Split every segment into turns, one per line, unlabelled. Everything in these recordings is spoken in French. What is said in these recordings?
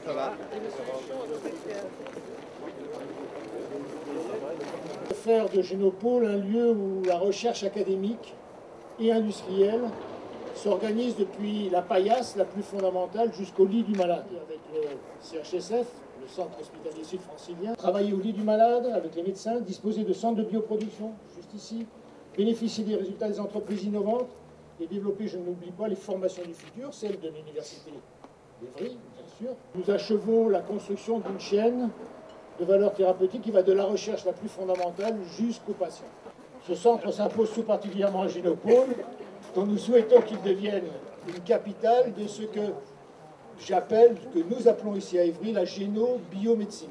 Ça va.
Faire de Génopôle un lieu où la recherche académique et industrielle s'organise depuis la paillasse la plus fondamentale jusqu'au lit du malade. Avec le CHSF, le Centre hospitalier sud-francilien, travailler au lit du malade avec les médecins, disposer de centres de bioproduction, juste ici, bénéficier des résultats des entreprises innovantes et développer, je n'oublie pas, les formations du futur, celles de l'université d'Évry, bien sûr. Nous achevons la construction d'une chaîne de valeur thérapeutique qui va de la recherche la plus fondamentale jusqu'aux patients. Ce centre s'impose tout particulièrement à Génopôle, dont nous souhaitons qu'il devienne une capitale de ce que nous appelons ici à Évry la géno-biomédecine.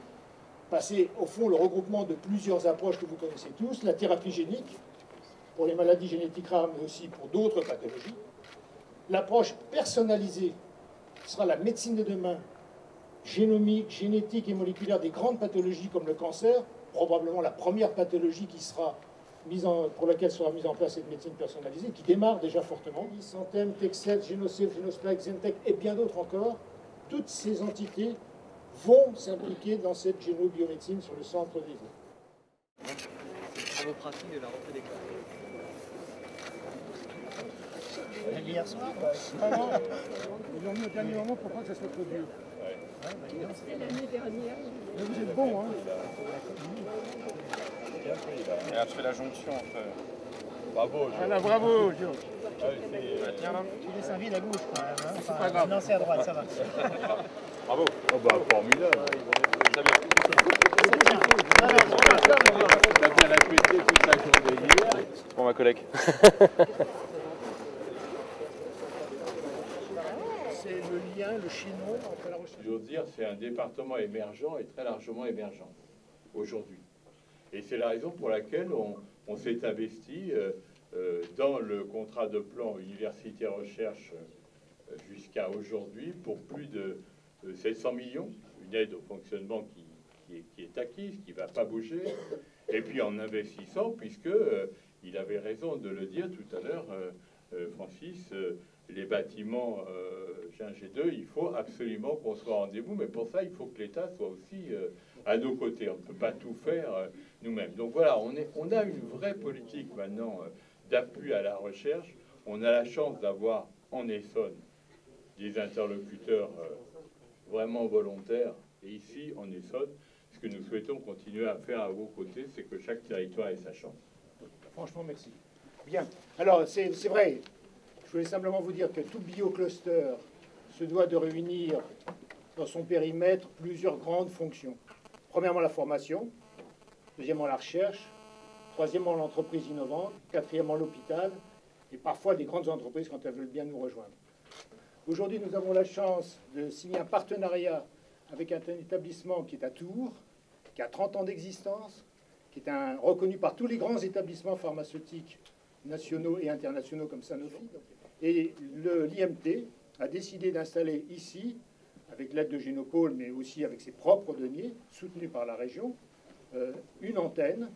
Passer au fond le regroupement de plusieurs approches que vous connaissez tous, la thérapie génique, pour les maladies génétiques rares, mais aussi pour d'autres pathologies. L'approche personnalisée sera la médecine de demain, génomique, génétique et moléculaire des grandes pathologies comme le cancer, probablement la première pathologie pour laquelle sera mise en place cette médecine personnalisée, qui démarre déjà fortement. Santem, Texet, Génosafe, Génospike, Zentech et bien d'autres encore, toutes ces entités vont s'impliquer dans cette génobiomédecine sur le centre d'Évry.
Travaux pratiques de la rentrée des classes.
Hier soir, ils ont mis au dernier moment pour pas que ça soit trop dur.
C'était l'année dernière.
Mais vous êtes bon, hein?
Regarde, je fais la jonction entre. Bravo, Jo.
Voilà, bravo, Jo.
Tiens là.
Tu laisses un vide à gauche, quand même. Hein?
C'est pas grave.
Non, c'est à droite, ça va.
Bravo. Oh bah, formidable. Très bien. T'as bien répété toute la journée hier. C'est pour ma collègue.
C'est le lien, le chaînon entre la recherche.
J'ose dire, c'est un département émergent et très largement émergent aujourd'hui. Et c'est la raison pour laquelle on s'est investi dans le contrat de plan université-recherche jusqu'à aujourd'hui pour plus de 700 millions, une aide au fonctionnement qui est acquise, qui ne va pas bouger, et puis en investissant, puisque il avait raison de le dire tout à l'heure, Francis, les bâtiments G1, G2, il faut absolument qu'on soit au rendez-vous, mais pour ça, il faut que l'État soit aussi à nos côtés. On ne peut pas tout faire nous-mêmes. Donc voilà, on a une vraie politique maintenant d'appui à la recherche. On a la chance d'avoir en Essonne des interlocuteurs vraiment volontaires. Et ici, en Essonne, ce que nous souhaitons continuer à faire à vos côtés, c'est que chaque territoire ait sa chance.
Franchement, merci. Bien. Alors, c'est vrai. Je voulais simplement vous dire que tout biocluster se doit de réunir dans son périmètre plusieurs grandes fonctions. Premièrement, la formation. Deuxièmement, la recherche. Troisièmement, l'entreprise innovante. Quatrièmement, l'hôpital. Et parfois, des grandes entreprises quand elles veulent bien nous rejoindre. Aujourd'hui, nous avons la chance de signer un partenariat avec un établissement qui est à Tours, qui a 30 ans d'existence, qui est reconnu par tous les grands établissements pharmaceutiques nationaux et internationaux comme Sanofi. Et l'IMT a décidé d'installer ici, avec l'aide de Génopôle, mais aussi avec ses propres deniers, soutenus par la région, une antenne.